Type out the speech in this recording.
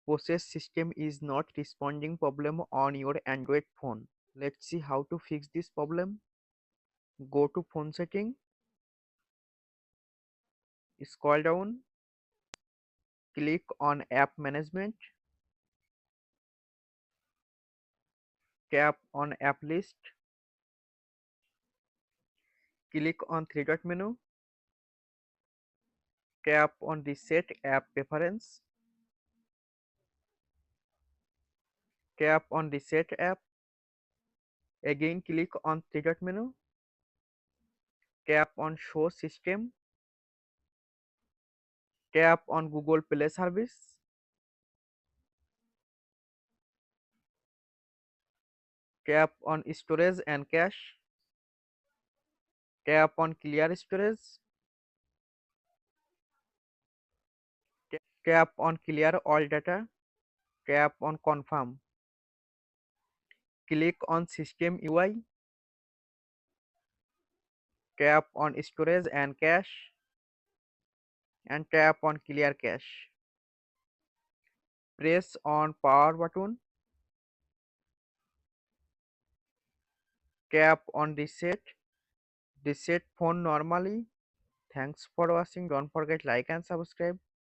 Process system is not responding problem on your Android phone. Let's see how to fix this problem. Go to phone setting, scroll down, click on app management, tap on app list, click on three dot menu, tap on reset app preference, tap on reset app, again click on three dot menu, tap on show system, tap on Google Play service, tap on storage and cache, tap on clear storage, tap on clear all data, tap on confirm, click on system UI, tap on storage and cache, and tap on clear cache. Press on power button, tap on reset phone normally. Thanks for watching. Don't forget like and subscribe.